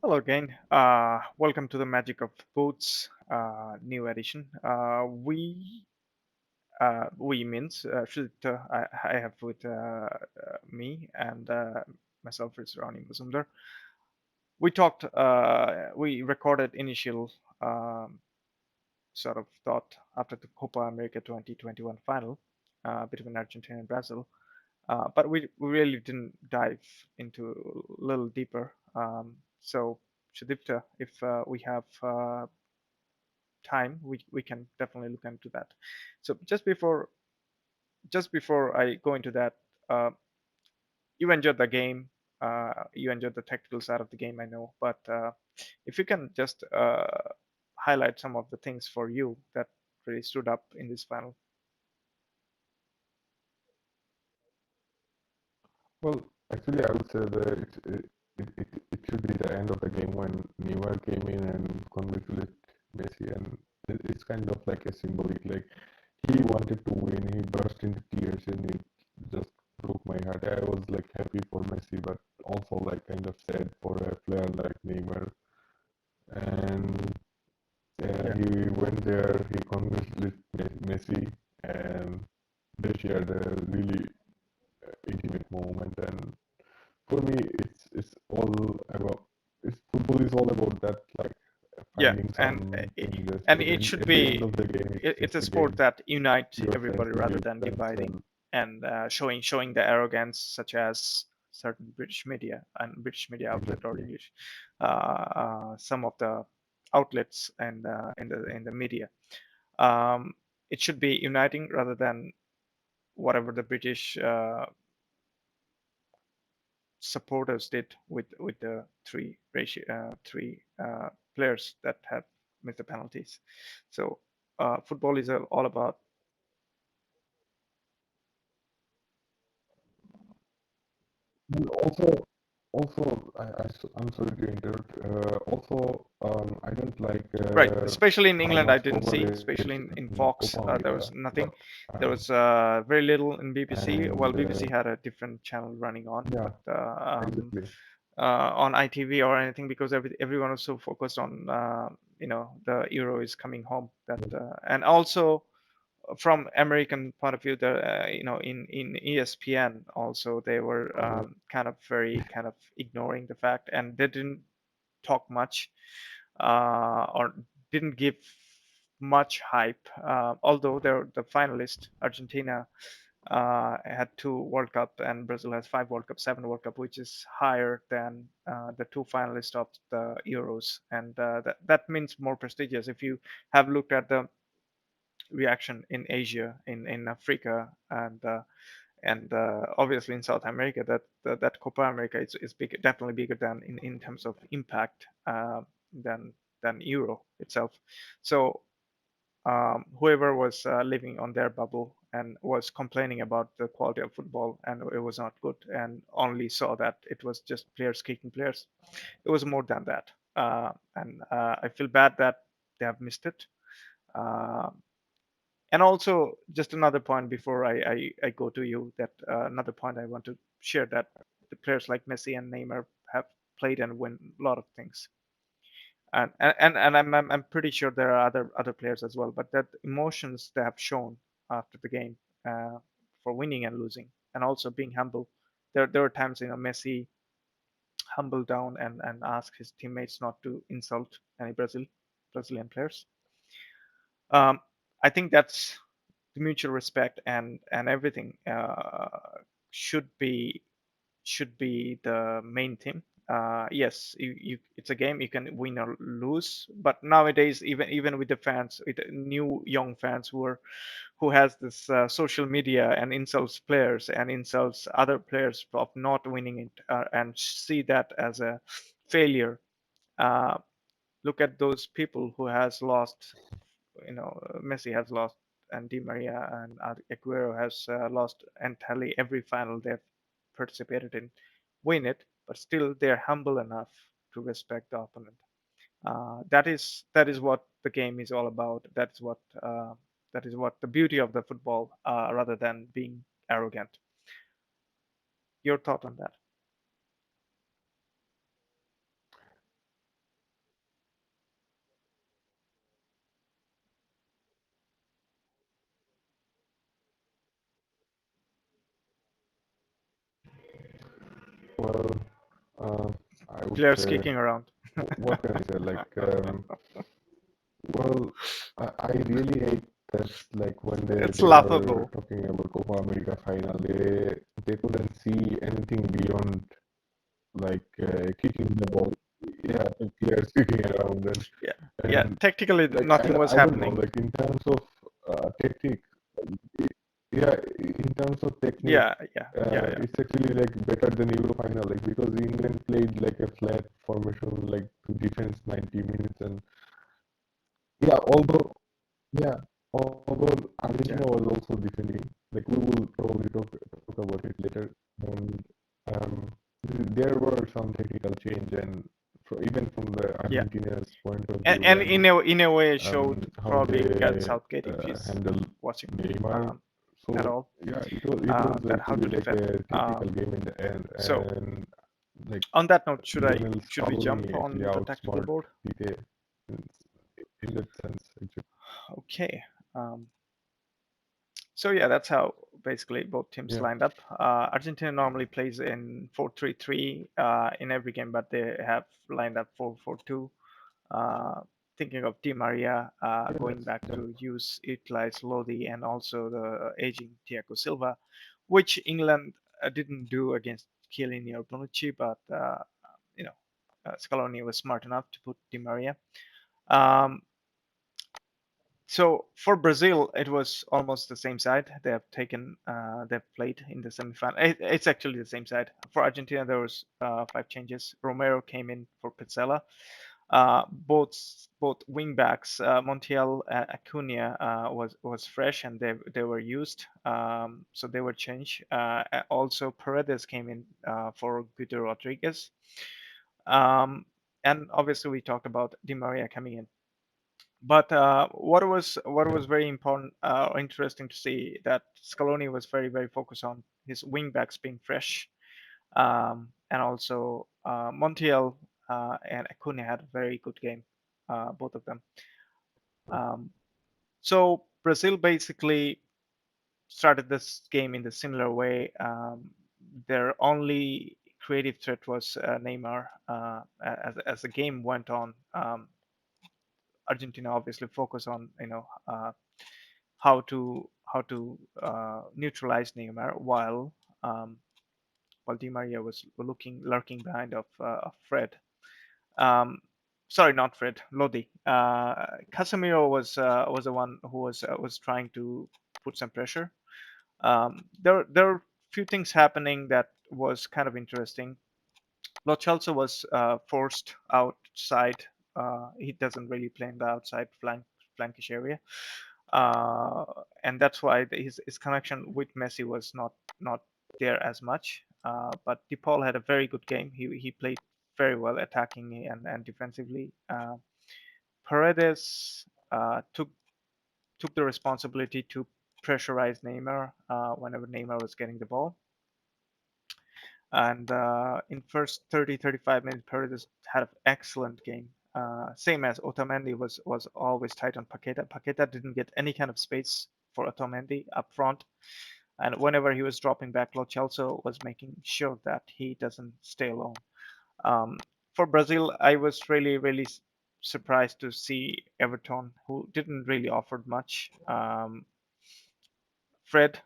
Hello again. Welcome to the Magic of Boots, new edition. We means I have with me and myself is Rani Mazumdar. We recorded initial um, sort of thought after the Copa America 2021 final between Argentina and Brazil, but we really didn't dive into a little deeper. So, Shadipta, if we have time, we can definitely look into that. So just before I go into that, uh, you enjoyed the game. You enjoyed the technical side of the game, I know. But if you can just highlight some of the things for you that really stood up in this final. Well, actually, I would say that it should be the end of the game when Neymar came in and congratulated Messi, and it's kind of like a symbolic. Like he wanted to win, he burst into tears, and it just broke my heart. I was like happy for Messi, but also like kind of sad for a player like Neymar. And Yeah, he went there, he congratulated Messi, and they shared a really intimate moment. And for me, it's all about it's football is all about that, like yeah, finding and something just and it should at the end be of the game. It's it's just a a sport game. that unites Your fans everybody will rather be than fans, dividing and and showing the arrogance such as certain British media and British media outlet or exactly. English some of the outlets and in the media. Um, it should be uniting rather than whatever the British supporters did with the three players that have missed the penalties. So football is all about. And also, I'm sorry to interrupt. Also, I don't like Right, especially in how England, I much didn't see. coverage Especially in in Fox, Copa there America was nothing. got. There Um, was very little in BBC. Well, and BBC had a different channel running on, yeah, but exactly. on ITV or anything because everyone was so focused on the Euro is coming home that and also from American point of view, in ESPN also they were Uh, kind of very kind of ignoring the fact and they didn't talk much or didn't give much hype. Although they're the finalist, Argentina had two World Cup and Brazil has five World Cup, seven World Cup, which is higher than the two finalists of the Euros, and that means more prestigious. If you have looked at the reaction in Asia, in Africa, and obviously in South America, that Copa America is big, definitely bigger than in terms of impact than than Euro itself. So whoever was living on their bubble and was complaining about the quality of football and it was not good and only saw that it was just players kicking players, it was more than that. And I feel bad that they have missed it. Uh, and also, just another point before I go to you, that another point I want to share that the players like Messi and Neymar have played and win a lot of things. And I'm pretty sure there are other players as well, but that emotions they have shown after the game uh, for winning and losing, and also being humble. There were times Messi humbled down and asked his teammates not to insult any Brazilian players. Um, I think that's the mutual respect and everything should be should be the main theme. Yes, it's a game you can win or lose, but nowadays even with the fans, with the new young fans who has this social media and insults players and insults other players of not winning it and see that as a failure. Uh, Look at those people who has lost, Messi has lost, and Di Maria and Aguero has lost entirely every final they've participated in, win it, but still they're humble enough to respect the opponent. That is what the game is all about. That is what the beauty of the football, rather than being arrogant. Your thought on that? Well, uh, I would Players say, kicking around. what can I say? Well, I really hate that. Like when It's they were laughable. talking about Copa America final, they couldn't see anything beyond like kicking the ball. Yeah, the players kicking around Yeah, yeah. and Technically, like nothing was I don't know. happening. Like in terms of technique, yeah, in terms of technique, Yeah, yeah, yeah, yeah, it's actually like better than Euro final, like because England played like a flat formation, like to defense 90 minutes, and yeah, yeah, although Argentina yeah, was also defending, like we will probably talk about it later, and um, there were some technical change, and even from the yeah. Argentina's point of view, And and in a way, it showed how probably Gareth they Southgate if he's handle watching Neymar. at So all, yeah, it was that how actually to like defend. a technical game in the end, So and like on that note, Lionel should we jump Scaloni actually on the tactical outsmart board? Tite in, in that sense. Actually, Okay. Um, so yeah, that's how basically both teams yeah, lined up. Argentina normally plays in 4-3-3 in every game, but they have lined up 4-4-2. Uh, Thinking of Di Maria yeah, going back to utilize Lodi and also the aging Thiago Silva, which England didn't do against Chiellini or Bonucci, but you know Scaloni was smart enough to put Di Maria. Um, so for Brazil, it was almost the same side. They've played in the semifinal. It's actually the same side. For Argentina, there was five changes. Romero came in for Pizzella. Both wing backs, Montiel and Acuna, was fresh and they were used, so they were changed. Also, Paredes came in for Guido Rodriguez, um, and obviously we talked about Di Maria coming in. But what was yeah, very important or interesting to see that Scaloni was very focused on his wing backs being fresh, and also Montiel and Acuna had a very good game, both of them. Um, so Brazil basically started this game in the similar way. Their only creative threat was Neymar. As the game went on, Argentina obviously focused on how to neutralize Neymar um, while Di Maria was lurking behind of Fred. Um, Sorry, not Fred, Lodi. Casemiro was the one who was trying to put some pressure. There are few things happening that was kind of interesting. Lo Celso was forced outside. He doesn't really play in the outside flankish area, uh, and that's why his connection with Messi was not there as much. But DePaul had a very good game. He played very well attacking and defensively. Paredes took the responsibility to pressurize Neymar whenever Neymar was getting the ball. And in first 30-35 minutes, Paredes had an excellent game. Same as Otamendi was always tight on Paqueta. Paqueta didn't get any kind of space for Otamendi up front, and whenever he was dropping back, Lo Celso was making sure that he doesn't stay alone. Um, for Brazil, I was really surprised to see Everton, who didn't really offer much. Fred,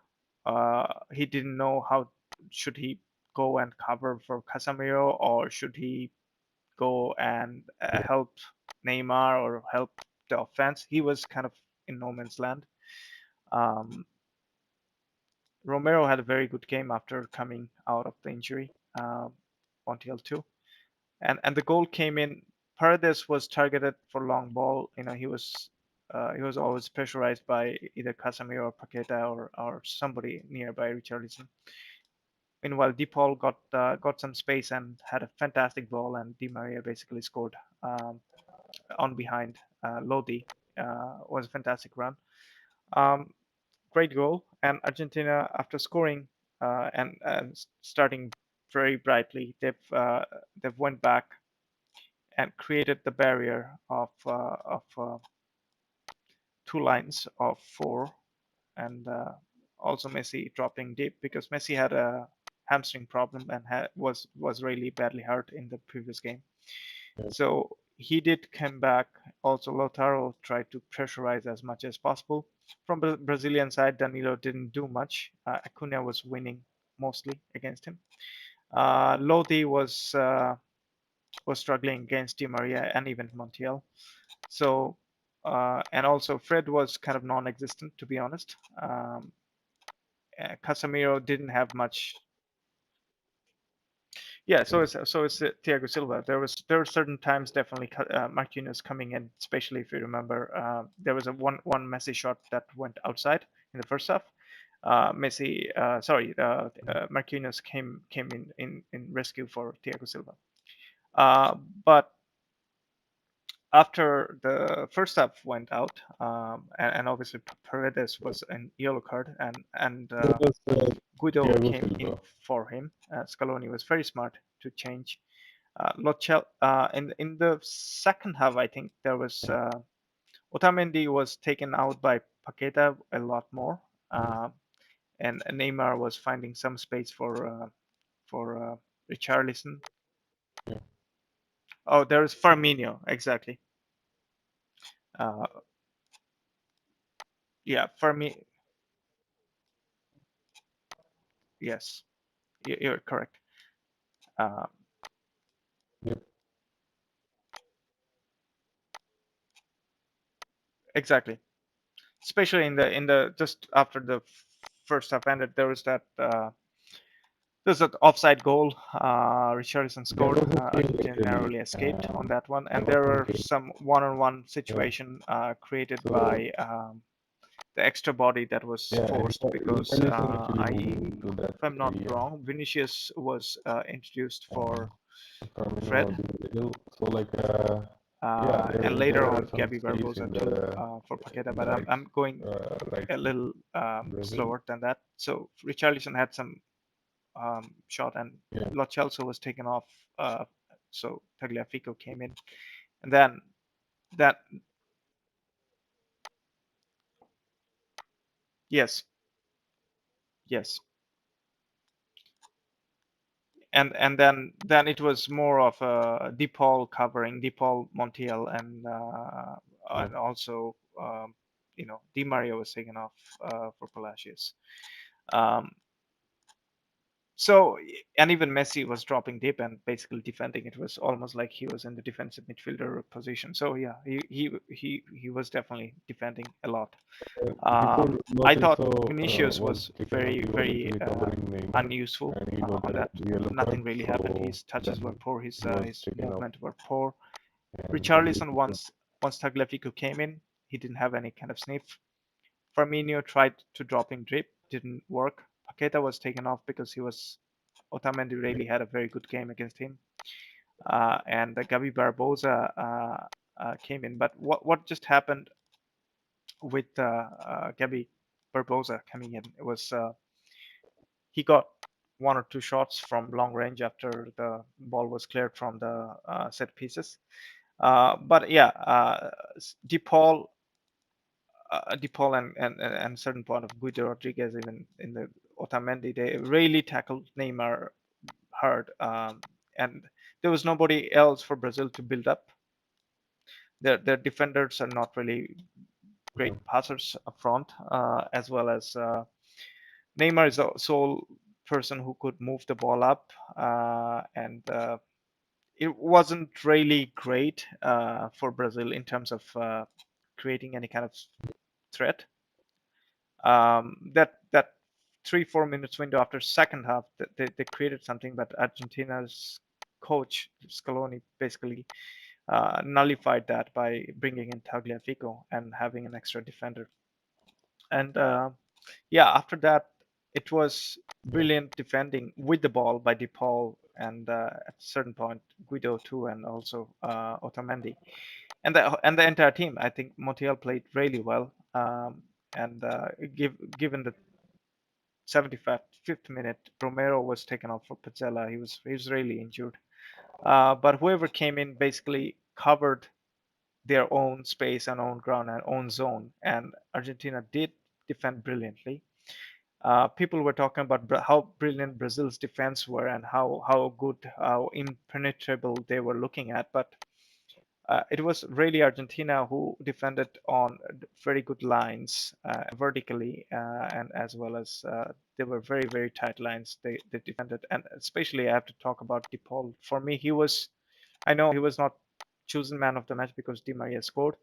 he didn't know how should he go and cover for Casemiro or should he go and yeah, help Neymar or help the offense. He was kind of in no man's land. Um, Romero had a very good game after coming out of the injury, Montiel too, and the goal came in. Paredes was targeted for long ball. He was always pressurized by either Casemiro or Paqueta or somebody nearby Richarlison. Meanwhile, DePaul got some space and had a fantastic ball, and Di Maria basically scored on behind. Lodi was a fantastic run. Um, Great goal, and Argentina, after scoring and starting very brightly, they've went back and created the barrier of two lines of four, and also Messi dropping deep because Messi hamstring problem and was really badly hurt in the previous game. yeah, So he did come back. Also, Lautaro tried to pressurize as much as possible. From the Brazilian side, Danilo didn't do much. Acuna was winning mostly against him. Lodi was struggling against Di Maria and even Montiel. So and also Fred was kind of non-existent, to be honest. Casemiro didn't have much. Yeah, so it's Thiago Silva. There were certain times definitely Marquinhos coming in, especially if you remember. There was a one Messi shot that went outside in the first half. Marquinhos came in rescue for Thiago Silva. But after the first half went out, and obviously Paredes was an yellow card, and that was Guido Thiago came in Silva. for him. Scaloni was very smart to change. In the second half, I think there was Yeah, Otamendi was taken out by Paqueta a lot more, yeah, and Neymar was finding some space for Richarlison. yeah, Oh, there's Firmino, exactly. Uh, yeah, Firmino. Yes, you're correct. Uh, yeah, exactly. Especially in the just after the first half ended, there was that offside goal. Richarlison that scored. was a game Argentina actually. narrowly escaped on that one, I and was there were thinking, some one-on-one yeah. situation created So by the extra body that was yeah, forced because Richarlison actually moved to that if I'm not area. wrong, Vinicius was introduced Uh, for Firmino Fred, was in the middle. So like yeah, and there later were on some Gabby space Barbosa too for Paqueta, in the but I'm going right a wing little Brazil. slower than that. So Richarlison had some shot, and Yeah, Lo Celso was taken off. So Tagliafico came in, and then that yes, yes, and then it was more of a DePaul covering DePaul Montiel, yeah, and also Di Maria was taken off for Palacios. Um, So, and even Messi was dropping deep and basically defending. It was almost like he was in the defensive midfielder position. So yeah, he was definitely defending a lot. before Lo I thought Celso Vinicius was was taken off, very he was very actually covering Neymar, unuseful and he got on a that. yellow card. Nothing really happened. So His touches were then poor. he was His taken off, movement were poor. and Richarlison Tagliafico. once Tagliafico came in, he didn't have any kind of sniff. Firmino tried to drop in drip, didn't work. Paqueta was taken off because he was Otamendi Yeah, really had a very good game against him, and Gabi Barbosa came in. But what just happened with Gabi Barbosa coming in? It was he got one or two shots from long range after the ball was cleared from the set pieces. But yeah, DePaul, DePaul and certain point of Guido Rodriguez, even in the Otamendi, they really tackled Neymar hard, and there was nobody else for Brazil to build up. Their defenders are not really yeah, great passers up front, as well as Neymar is the sole person who could move the ball up, and it wasn't really great for Brazil in terms of creating any kind of threat. That 3-4 minutes window after second half, they created something, but Argentina's coach Scaloni basically nullified that by bringing in Tagliafico and having an extra defender. And yeah, after that, it was yeah, brilliant defending with the ball by DePaul and at a certain point Guido too, and also Otamendi and the entire team. I think Montiel played really well. And given the 75th minute, Romero was taken off for Pizzella. He was really injured. But whoever came in basically covered their own space and own ground and own zone. And Argentina did defend brilliantly. People were talking about how brilliant Brazil's defense were and how good, how impenetrable they were looking at. But it was really Argentina who defended on very good lines vertically, and as well as they were very, very tight lines they defended. And especially I have to talk about De Paul. For me, I know he was not chosen man of the match because Di Maria scored,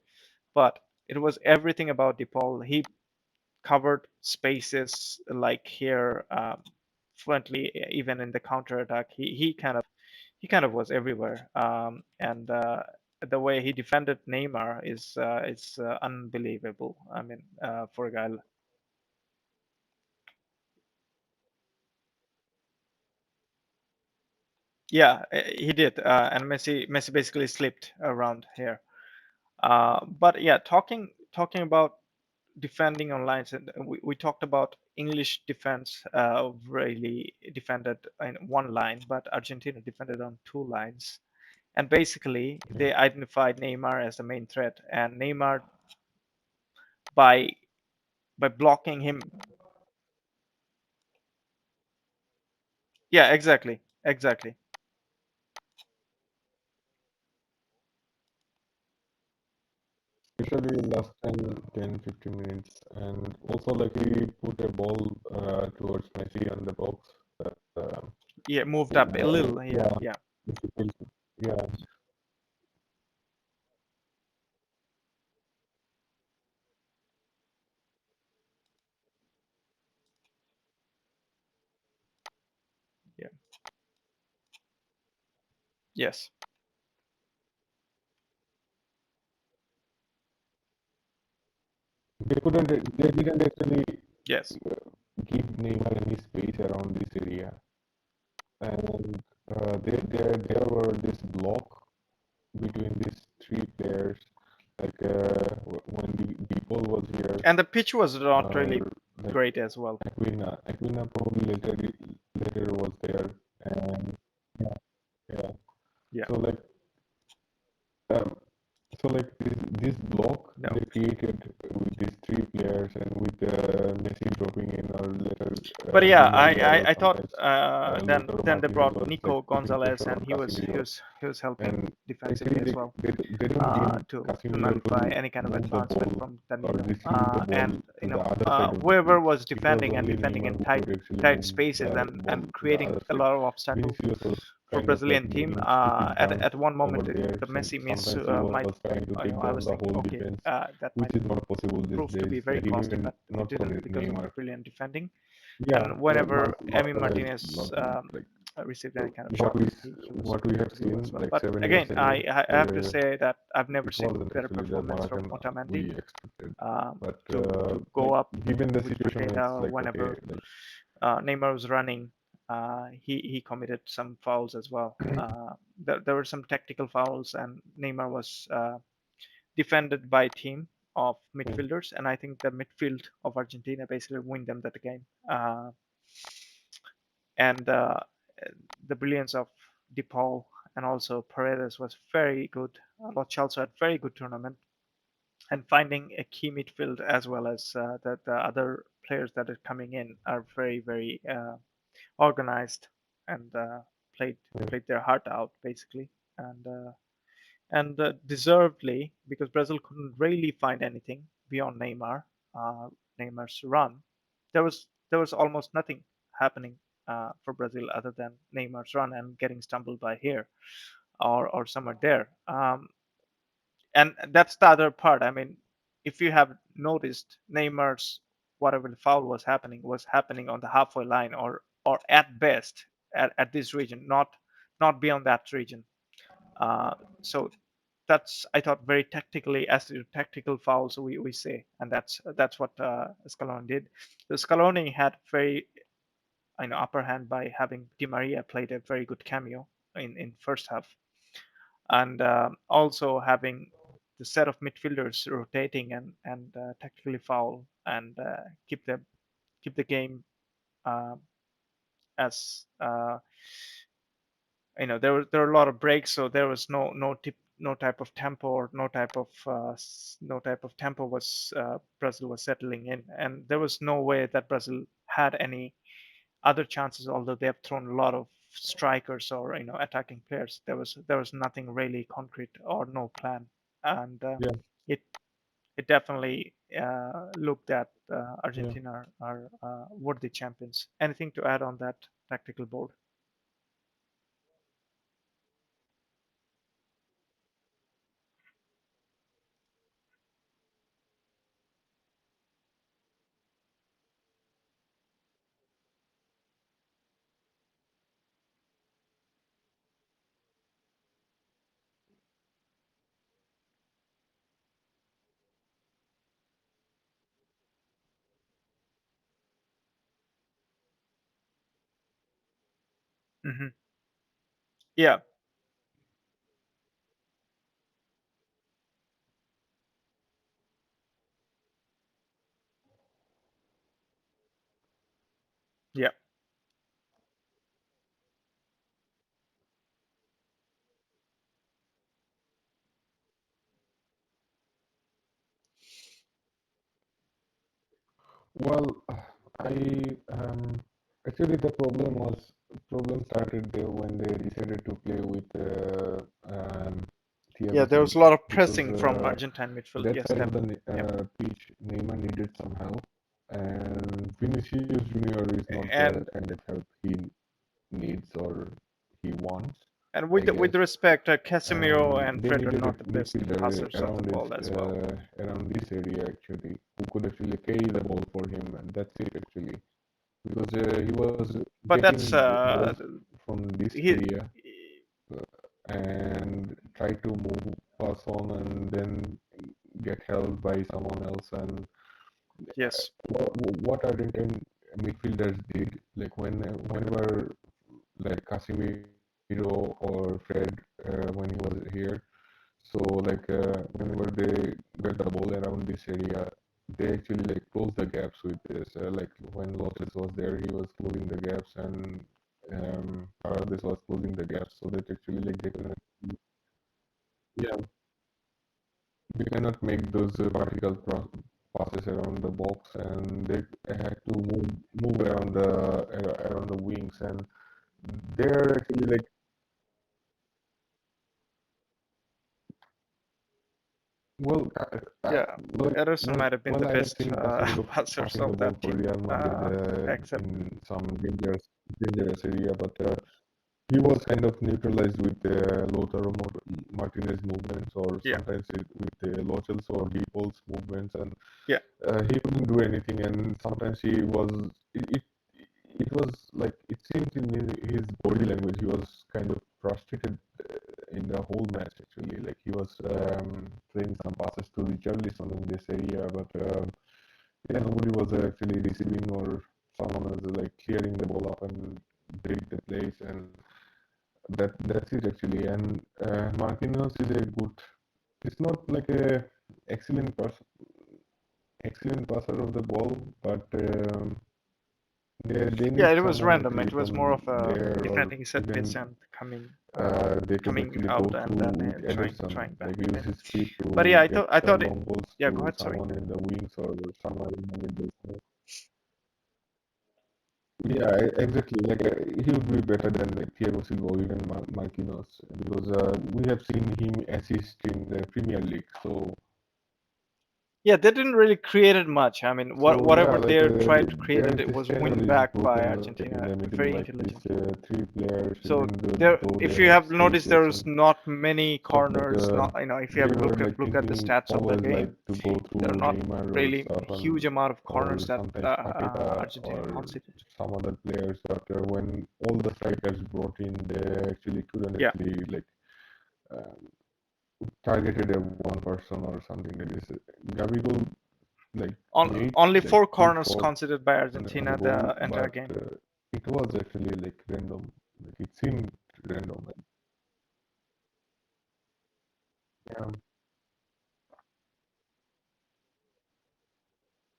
but it was everything about De Paul. He covered spaces like here fluently, even in the counter attack. He kind of was everywhere, and the way he defended Neymar is unbelievable. I mean, for a guy, yeah, he did, and Messi basically slipped around here. But yeah, talking about defending on lines, and we talked about English defense really defended in one line, but Argentina defended on two lines. And basically, Yeah. they identified Neymar as the main threat, and Neymar by by blocking him. Yeah, exactly, exactly. Especially last 10, 15 minutes, and also like he put a ball towards Messi on the box. Uh, Yeah, moved up a little. Yeah, yeah, yeah, yeah, yeah. Yes, they didn't actually yes. give Neymar any space around this area, and there were this block between these three players. Like when the people was here, And the pitch was not uh, really like great as well. Aquina probably later was there, and yeah, yeah. Yeah, So like um, so like this block no. they created with these three players and with Messi dropping in or later But yeah, Di Maria or I thought sometimes then Lautaro then they Martinez brought was like Nico putting Gonzalez, pressure and on Casemiro, he was helping and defensively actually as well, they don't give to Casemiro nullify to any kind of move the advancement ball from or Danilo. distribute the ball And to the other side of the whoever pitch. was It was defending and only defending Neymar in who could actually tight move spaces the and ball to the creating other a side. lot of obstacle Vinicius was for kind of like Brazilian team. getting sleeping At drunk one over moment, there. the Messi miss Sometimes he was might, trying to take I down was the thinking, whole okay, defense, that which might is not possible these proves to days. be very costly, Even but it not for didn't because of Neymar. brilliant defending. Yeah, And yeah, whenever Emi Marcelo is Martinez not like received any kind of what shot, we he was what we good have to go seen as well. like But 7 years again, ago. I have to say that I've never It seen wasn't better actually the performance from Maradona Otamendi we expected. But to go like up given the with situation, Paqueta, it's or like okay, whenever like Neymar was running. He committed some fouls as well. There were some tactical fouls, and Neymar was defended by a team of yeah, midfielders, and I think the midfield of Argentina basically win them that game. And the brilliance of DePaul and also Paredes was very good. Lo Celso had very good tournament, and finding a key midfield as well as the other players that are coming in are very, very organized, and played yeah, played their heart out basically, and deservedly, because Brazil couldn't really find anything beyond uh, Neymar's run. There was almost nothing happening for Brazil other than Neymar's run and getting stumbled by here or somewhere there. And that's the other part. I mean, if you have noticed, Neymar's whatever the foul was happening on the halfway line, or at best at this region, not beyond that region. Uh, so that's, I thought, very tactically, as to tactical fouls we say, and that's what Scaloni did. So Scaloni had very upper hand by having Di Maria played a very good cameo in first half, and also having the set of midfielders rotating and tactically foul and keep the game uh, as there were a lot of breaks, so there was no no type of tempo or no type of tempo was Brazil was settling in, and there was no way that Brazil had any other chances. Although they have thrown a lot of strikers or attacking players, there was nothing really concrete or no plan, and yeah, it it definitely looked that yeah. Argentina are worthy champions. Anything to add on that tactical board? Hmm. Yeah, yeah, Well, I actually the problem started there when they decided to play with yeah. Thiago There was a Silva lot of because pressing from Argentine midfield. that Yes, side of the definitely. Yep. pitch Neymar needed some help, and Vinicius Junior is not the And kind of help he needs or he wants, and I with guess. respect, Casemiro and They Fred are needed a not the best midfielder passers of the ball as well. around this area actually, who could actually carry the ball for him, and that's it actually. Because he was But getting that's balls from this he. area and try to move pass on and then get helped by someone else. And Yes. what Argentine midfielders did, like whenever like Casemiro or Fred when he was here, so like whenever they get the ball around this area, they actually like close the gaps with this. Like when Lotus was there, he was closing the gaps, and Paredes was closing the gaps, so that actually like they cannot, yeah, they cannot make those vertical passes around the box, and they had to move around the wings, and they're actually like, well, Yeah. Ederson might have been the I have best seen Casemiro passers passing the of ball that for team, Real Madrid except in some dangerous area, but he was kind of neutralized with Lautaro Martinez movements, or yeah, sometimes with Lo Celso or De Paul's movements, and yeah, he couldn't do anything. And sometimes it was like it seems in his body language he was kind of frustrated in the whole match actually. Like he was playing some passes to Richarlison in this area, but yeah, nobody was actually receiving, or someone was like clearing the ball up and break the place, and that's it actually. And Marquinhos is a good. It's not like a excellent excellent passer of the ball, but they yeah. need It was someone random. actually It was more from of a there, or defending set piece even and coming they could coming actually go out and through then with trying Ederson, back like in use it. his speed But to yeah, get I thought it. long balls Yeah, go to ahead. Sorry. someone in the wings or somewhere in the middle. Yeah, exactly. Like he would be better than like Thiago Silva or even Marquinhos, because we have seen him assist in the Premier League. Yeah, they didn't really create it much. I mean, Yeah, whatever like they tried to create it, it this was channel win is back by broken in Argentina the middle, very like these intelligently. three players, So even there, though they if you have have noticed, spaces there's and not many stuff, like corners. Not if you they have were like look at the thinking stats of the always like game, to go there are through not Neymar or really stuff, huge amount of corners or that sometimes Paqueta Argentina or conceded. some other players. But when all the strikers brought in, they actually couldn't Yeah, actually like um, targeted a one person or something like this. Gabigol like made only like four two corners shots conceded by on the Argentina goal, the entire but game. it was actually like random. Like it seemed random. Like, yeah.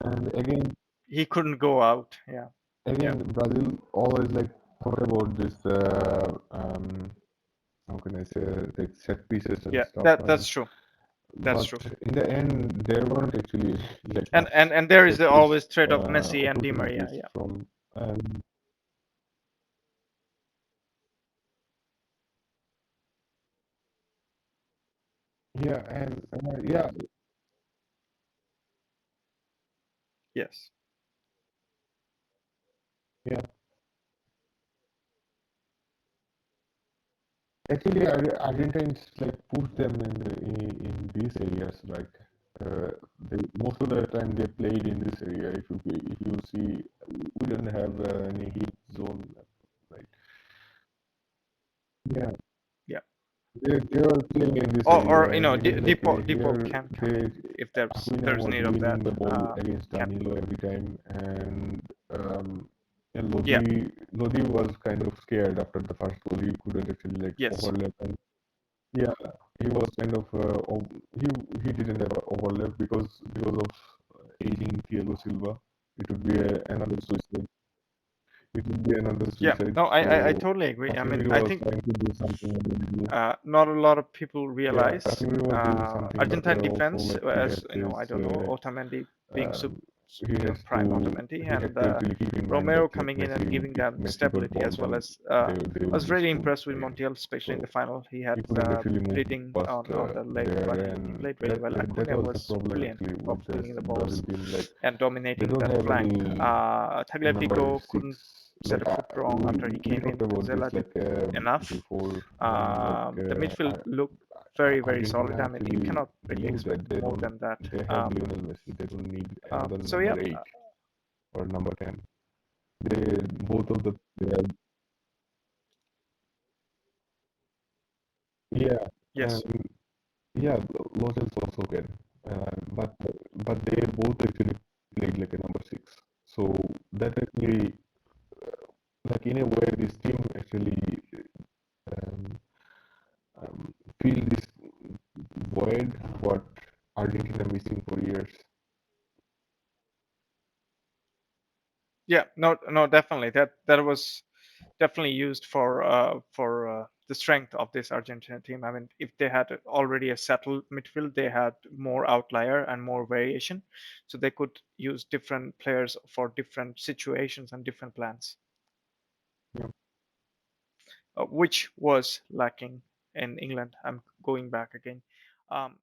And He couldn't go out. Yeah, yeah, again, Brazil always like thought about this how can I say, like set pieces and Yeah, stuff. that And that's true. That's but true. in the end, there weren't actually like And much and there is set piece always threat of Messi and Di Maria. opportunities Yeah. from. And yeah, and yeah, Yes. yeah. Actually, Argentines like push them in these areas. Like most of the time they played in this area. If you see, we don't have any heat zone, right? Yeah, Yeah. they were playing in this Or area, you and know, even like Depot here, can come they in if Aquino there's was need of winning that. the ball against Can Danilo every time, and Yeah. Lodi was kind of scared after the first goal. He couldn't actually like Yes. overlap, and yeah, he was kind of he didn't have a overlap because of aging Thiago Silva. It would be another suicide. It would be another Yeah. suicide. No, I So totally agree. I mean, Casemiro I was think trying to do something in the middle. not a lot of people Yeah, realize Casemiro was doing something, but Argentine also defense, like as you know, I don't know, Otamendi being um, prime Otamendi, he and had to actually keep in mind Romero that like coming in and giving If them Messi got stability ball, as well then as they I would was be really screwed impressed with again. Montiel, especially in So the final. He had he couldn't actually move hitting past on the leg, but there, he and played really well. that Acuna was the was problem brilliant actually of with this winning the Brazil balls team. Like and they dominating don't that have flank. any number Tagliafico six. couldn't set Like a foot wrong after he we came talked in. about this Zela did like enough. before when The midfield looked very solid. Argentina I mean, you actually cannot really knew expect that more than that. they have Lionel Messi. They don't need another So yeah, number eight or number 10. They both of the they have, yeah, yes, and yeah, Losels also can, but they both actually played like a number six. So that actually like in a way this team actually um, feel this void what Argentina missing for years. yeah, no, definitely that was definitely used for the strength of this Argentina team. I mean, if they had already a settled midfield, they had more outlier and more variation, so they could use different players for different situations and different plans, Yeah. which was lacking in England. I'm going back again. Um,